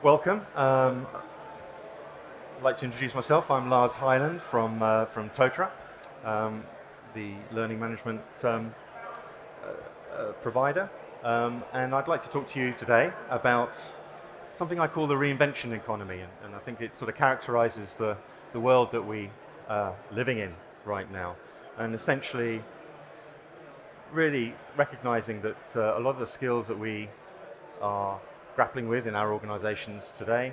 Welcome. I'd like to introduce myself. I'm Lars Hyland from Totra, the learning management provider. And I'd like to talk to you today about something I call the reinvention economy. And I think it sort of characterizes the world that we are living in right now. And essentially, really recognizing that a lot of the skills that we are grappling with in our organizations today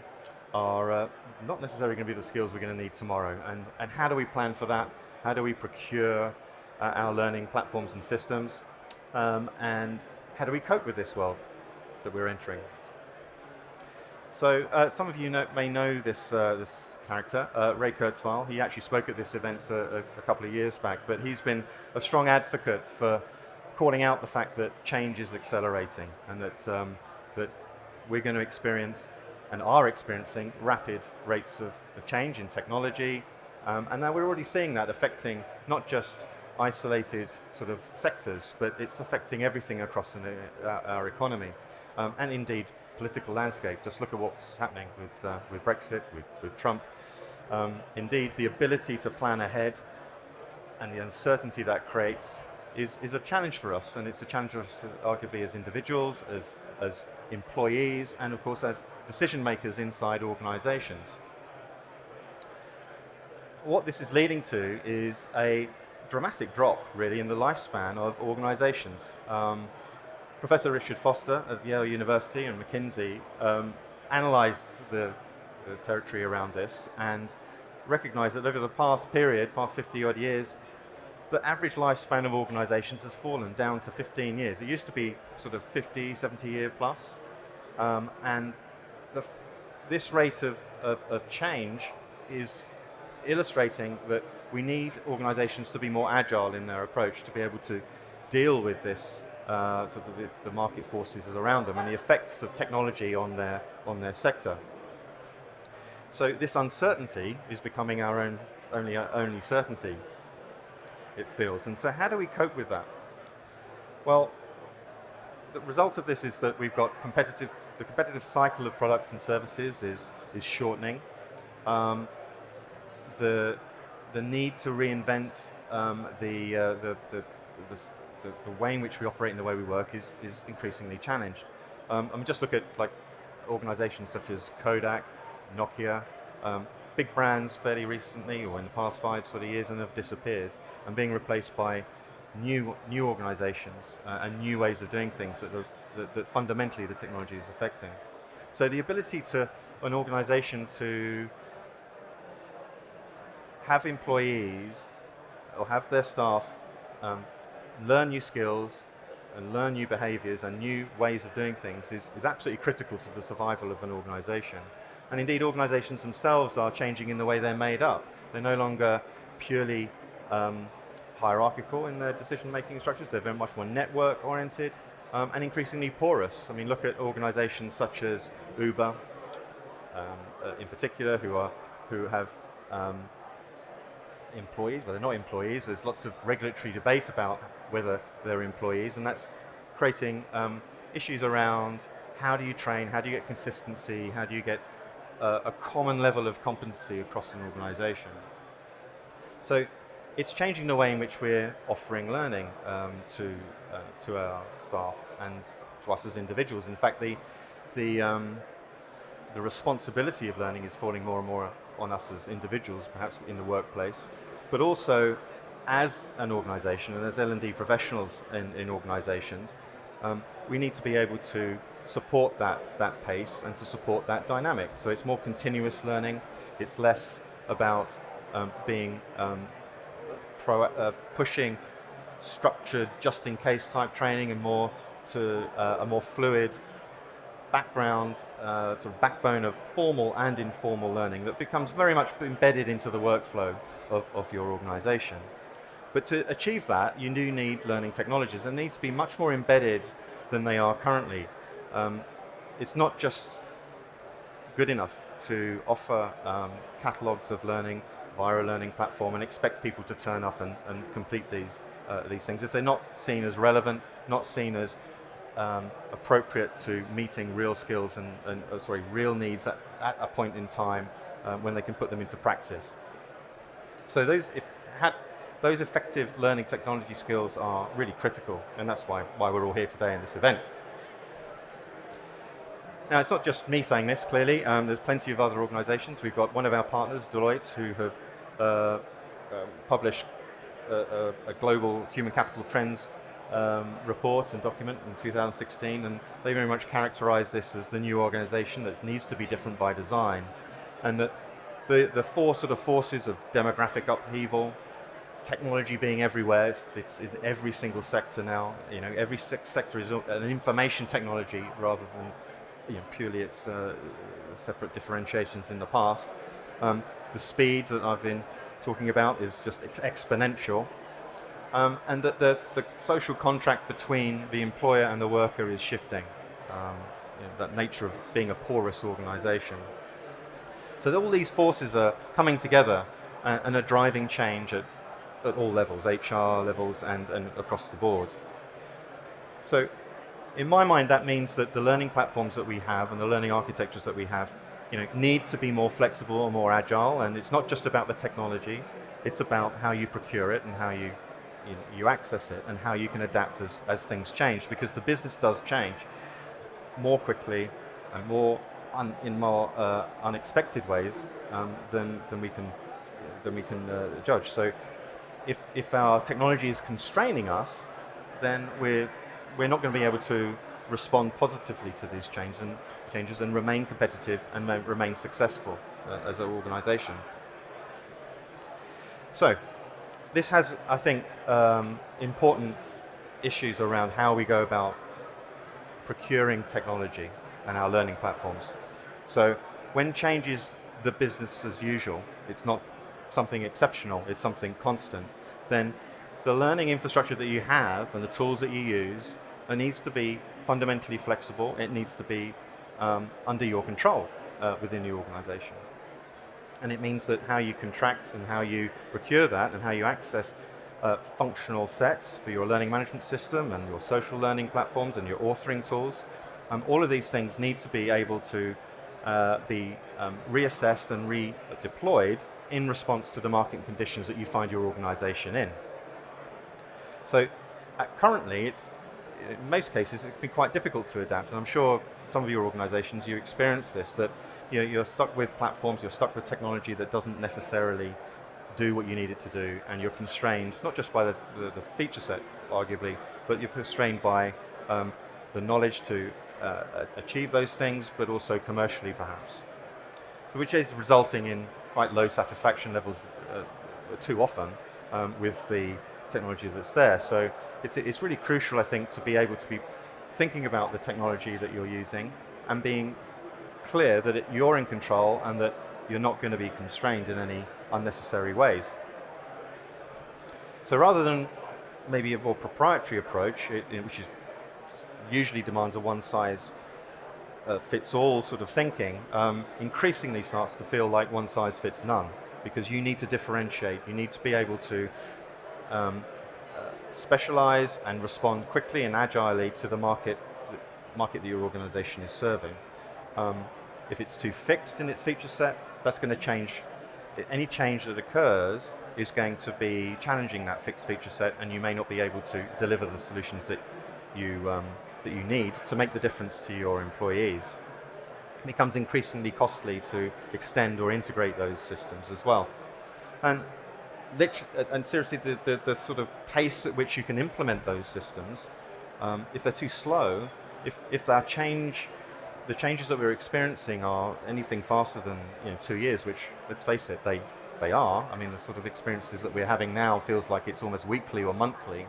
are not necessarily going to be the skills we're going to need tomorrow. And how do we plan for that? How do we procure our learning platforms and systems? And how do we cope with this world that we're entering? So some of you may know this character, Ray Kurzweil. He actually spoke at this event a couple of years back, but he's been a strong advocate for calling out the fact that change is accelerating and that we're going to experience and are experiencing rapid rates of change in technology. And now we're already seeing that affecting not just isolated sort of sectors, but it's affecting everything across our economy. And indeed, political landscape. Just look at what's happening with Brexit, with Trump. Indeed, the ability to plan ahead and the uncertainty that creates is a challenge for us, and it's a challenge for us arguably as individuals, as employees, and of course as decision makers inside organizations. What this is leading to is a dramatic drop, really, in the lifespan of organizations. Professor Richard Foster of Yale University and McKinsey analyzed the territory around this and recognized that over the past 50 odd years, the average lifespan of organizations has fallen down to 15 years. It used to be sort of 50, 70 year plus. And this rate of change is illustrating that we need organizations to be more agile in their approach, to be able to deal with this sort of the market forces around them and the effects of technology on their sector. So this uncertainty is becoming our only certainty, it feels. And so how do we cope with that? Well, the result of this is that we've got the competitive cycle of products and services is shortening. The need to reinvent the way in which we operate and the way we work is increasingly challenged. I mean, just look at like organizations such as Kodak, Nokia, big brands fairly recently or in the past 5 sort of years, and have disappeared and being replaced by new organizations and new ways of doing things that fundamentally the technology is affecting. So the ability to an organization to have employees or have their staff learn new skills and learn new behaviors and new ways of doing things is absolutely critical to the survival of an organization. And indeed, organizations themselves are changing in the way they're made up. They're no longer purely hierarchical in their decision-making structures. They're very much more network-oriented and increasingly porous. I mean, look at organizations such as Uber, in particular, who have employees, but they're not employees. There's lots of regulatory debate about whether they're employees, and that's creating issues around how do you train, how do you get consistency, how do you get a common level of competency across an organization. So it's changing the way in which we're offering learning to our staff and to us as individuals. In fact, the responsibility of learning is falling more and more on us as individuals, perhaps in the workplace, but also as an organization and as L&D professionals in organizations, we need to be able to support that pace and to support that dynamic. So it's more continuous learning, it's less about being pushing structured just-in-case type training and more to a more fluid background, sort of backbone of formal and informal learning that becomes very much embedded into the workflow of your organization. But to achieve that, you do need learning technologies. They need to be much more embedded than they are currently. It's not just good enough to offer catalogs of learning via a learning platform and expect people to turn up and complete these things if they're not seen as relevant, not seen as appropriate to meeting real skills and real needs at a point in time when they can put them into practice. So those effective learning technology skills are really critical, and that's why we're all here today in this event. Now, it's not just me saying this, clearly. There's plenty of other organizations. We've got one of our partners, Deloitte, who have published a global human capital trends report and document in 2016, and they very much characterize this as the new organization that needs to be different by design, and that the four sort of forces of demographic upheaval, technology being everywhere, it's in every single sector now. Every sector is an information technology rather than purely its separate differentiations in the past. The speed that I've been talking about is just exponential, and that the social contract between the employer and the worker is shifting. That nature of being a porous organization. So all these forces are coming together and are driving change at all levels, HR levels and across the board. So in my mind, that means that the learning platforms that we have and the learning architectures that we have need to be more flexible and more agile, and it's not just about the technology, it's about how you procure it and how you access it and how you can adapt as things change, because the business does change more quickly and in more unexpected ways than we can judge. So if our technology is constraining us, then we're not going to be able to respond positively to these changes and remain competitive and remain successful as an organization. So this has, I think, important issues around how we go about procuring technology and our learning platforms. So when change is the business as usual, it's not something exceptional, it's something constant, then the learning infrastructure that you have and the tools that you use needs to be fundamentally flexible. It needs to be under your control within the organization. And it means that how you contract and how you procure that and how you access functional sets for your learning management system and your social learning platforms and your authoring tools, all of these things need to be able to be reassessed and redeployed in response to the market conditions that you find your organization in. So currently, in most cases, it can be quite difficult to adapt, and I'm sure some of your organizations, you experience this, that you're stuck with platforms, you're stuck with technology that doesn't necessarily do what you need it to do, and you're constrained, not just by the feature set, arguably, but you're constrained by the knowledge to achieve those things, but also commercially, perhaps. So which is resulting in quite low satisfaction levels too often with the technology that's there. So it's really crucial, I think, to be able to be thinking about the technology that you're using and being clear that you're in control and that you're not going to be constrained in any unnecessary ways. So rather than maybe a more proprietary approach, which usually demands a one-size-fits-all sort of thinking, increasingly starts to feel like one-size-fits-none, because you need to differentiate, you need to be able to specialize and respond quickly and agilely to the market that your organization is serving. If it's too fixed in its feature set, that's going to change. Any change that occurs is going to be challenging that fixed feature set, and you may not be able to deliver the solutions that you need to make the difference to your employees. It becomes increasingly costly to extend or integrate those systems as well. And seriously, the sort of pace at which you can implement those systems, if they're too slow, if the changes that we're experiencing are anything faster than 2 years, which, let's face it, they are. I mean, the sort of experiences that we're having now feels like it's almost weekly or monthly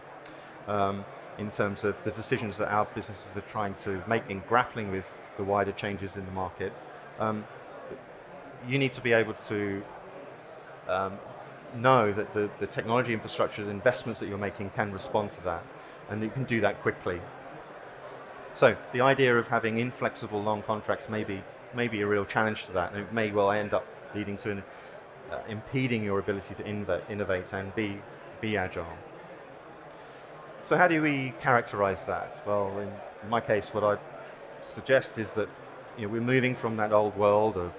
in terms of the decisions that our businesses are trying to make in grappling with the wider changes in the market. You need to be able to know that the technology infrastructure, the investments that you're making can respond to that, and you can do that quickly. So the idea of having inflexible long contracts may be a real challenge to that, and it may well end up leading to impeding your ability to innovate and be agile. So how do we characterize that? Well, in in my case, what I suggest is that we're moving from that old world of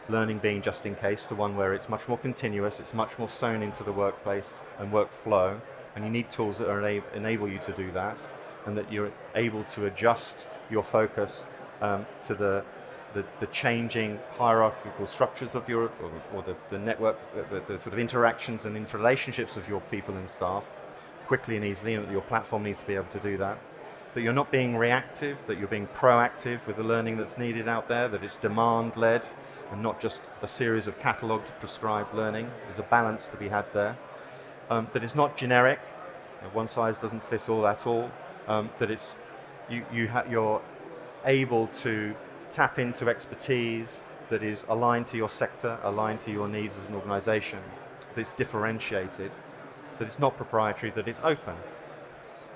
learning being just in case to one where it's much more continuous, it's much more sewn into the workplace and workflow, and you need tools that enable you to do that, and that you're able to adjust your focus to the changing hierarchical structures of your, or the network, the sort of interactions and interrelationships of your people and staff quickly and easily, and that your platform needs to be able to do that. That you're not being reactive, that you're being proactive with the learning that's needed out there, that it's demand-led and not just a series of catalogued prescribed learning. There's a balance to be had there. That it's not generic, one size doesn't fit all at all, that it's you're able to tap into expertise that is aligned to your sector, aligned to your needs as an organization, that it's differentiated, that it's not proprietary, that it's open.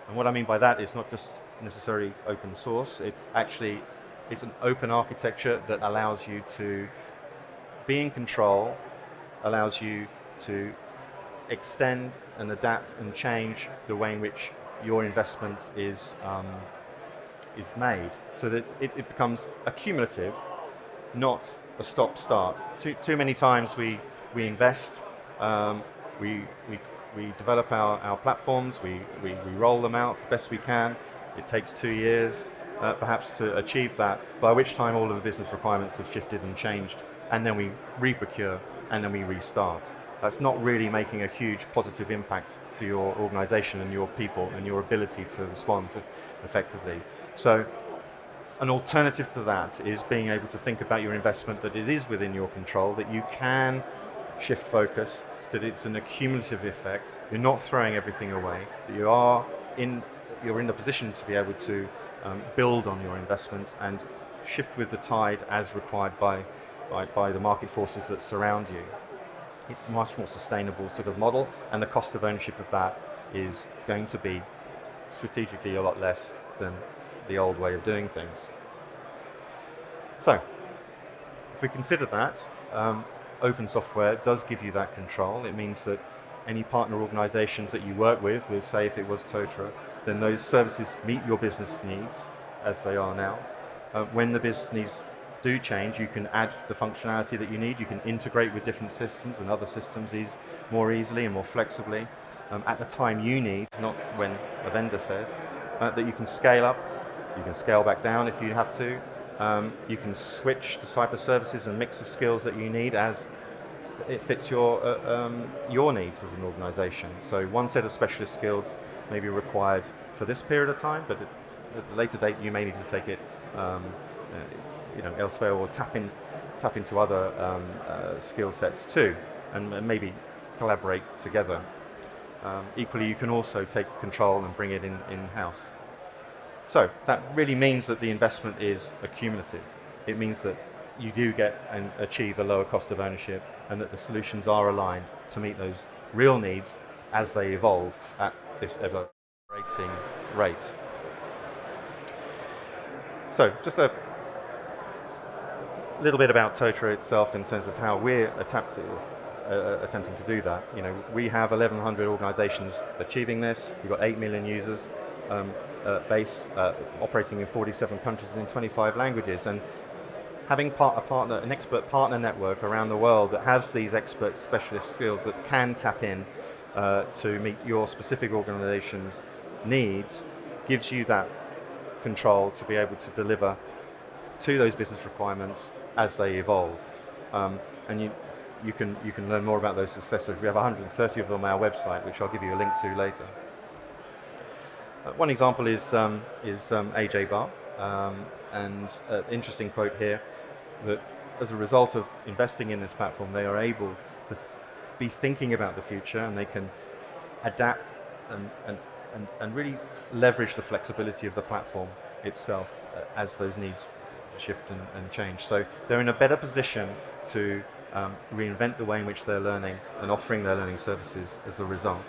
And what I mean by that is not just necessarily open source, it's an open architecture that allows you to be in control, allows you to extend and adapt and change the way in which your investment is made, so that it becomes accumulative, not a stop-start. Too many times we invest, we develop our platforms, we roll them out as best we can. It takes 2 years perhaps to achieve that, by which time all of the business requirements have shifted and changed, and then we re-procure, and then we restart. That's not really making a huge positive impact to your organization and your people and your ability to respond effectively. So an alternative to that is being able to think about your investment, that it is within your control, that you can shift focus, that it's an accumulative effect, you're not throwing everything away, that you're in the position to be able to build on your investments and shift with the tide as required by the market forces that surround you. It's a much more sustainable sort of model, and the cost of ownership of that is going to be strategically a lot less than the old way of doing things. So, if we consider that, open software does give you that control. It means that any partner organizations that you work with, say if it was Totra, then those services meet your business needs as they are now. When the business needs do change, you can add the functionality that you need, you can integrate with different systems and other systems more easily and more flexibly at the time you need, not when a vendor says, that you can scale up, you can scale back down if you have to, you can switch to cyber services and mix of skills that you need as it fits your needs as an organization. So one set of specialist skills may be required for this period of time, but at a later date you may need to take it elsewhere, or tap into other skill sets too, and maybe collaborate together. Equally, you can also take control and bring it in-house. So that really means that the investment is accumulative. It means that you do get and achieve a lower cost of ownership, and that the solutions are aligned to meet those real needs as they evolve at this ever-accelerating rate. So just a little bit about Totra itself in terms of how we're attempting to do that. We have 1,100 organizations achieving this. We've got 8 million users base, operating in 47 countries and in 25 languages. And having an expert partner network around the world that has these expert specialist skills that can tap in to meet your specific organization's needs gives you that control to be able to deliver to those business requirements as they evolve. And you can learn more about those successes. We have 130 of them on our website, which I'll give you a link to later. One example is AJ Bar, and an interesting quote here, that as a result of investing in this platform, they are able to be thinking about the future, and they can adapt and really leverage the flexibility of the platform itself as those needs shift and change. So they're in a better position to reinvent the way in which they're learning and offering their learning services as a result.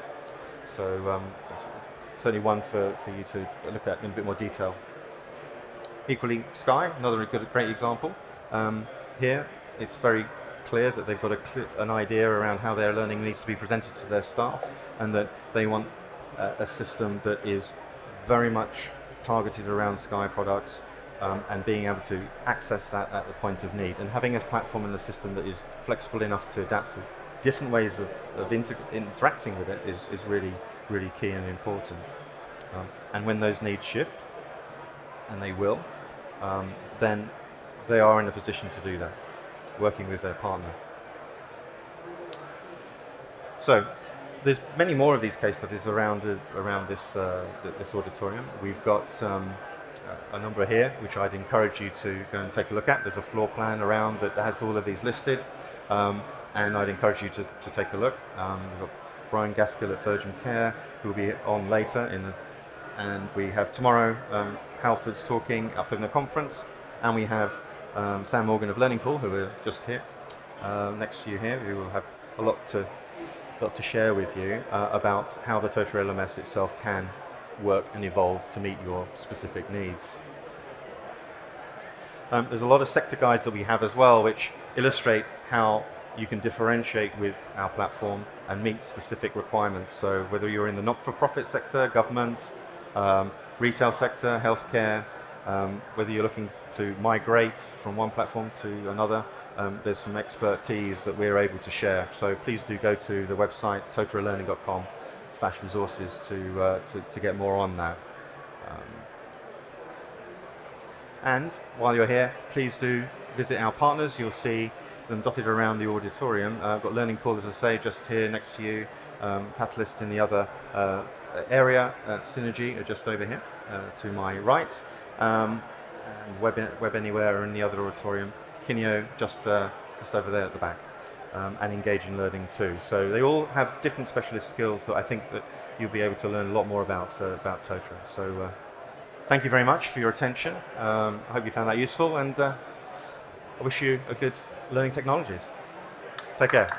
So certainly one for you to look at in a bit more detail. Equally, Sky, another great example. Here, it's very clear that they've got an idea around how their learning needs to be presented to their staff, and that they want a system that is very much targeted around Sky products, and being able to access that at the point of need, and having a platform and a system that is flexible enough to adapt to different ways of interacting with it is really, really key and important. And when those needs shift, and they will, then they are in a position to do that, working with their partner. So there's many more of these case studies around this this auditorium. We've got a number here, which I'd encourage you to go and take a look at. There's a floor plan around that has all of these listed, and I'd encourage you to take a look. We've got Brian Gaskill at Virgin Care, who will be on later, and we have tomorrow Halford's talking up in the conference, and we have Sam Morgan of Learning Pool, who are just here next to you here, who will have a lot to share with you about how the Total LMS itself can work and evolve to meet your specific needs. There's a lot of sector guides that we have as well, which illustrate how you can differentiate with our platform and meet specific requirements. So whether you're in the not-for-profit sector, government, retail sector, healthcare, whether you're looking to migrate from one platform to another, there's some expertise that we're able to share. So please do go to the website totallearning.com/resources to get more on that. And while you're here, please do visit our partners. You'll see them dotted around the auditorium. I've got Learning Pool, as I say, just here next to you. Catalyst in the other area. Synergy are just over here to my right. And Web Anywhere are in the other auditorium. Kineo just over there at the back, and Engaging Learning too. So they all have different specialist skills that I think that you'll be able to learn a lot more about Total. So thank you very much for your attention. I hope you found that useful, and I wish you a good learning technologies. Take care.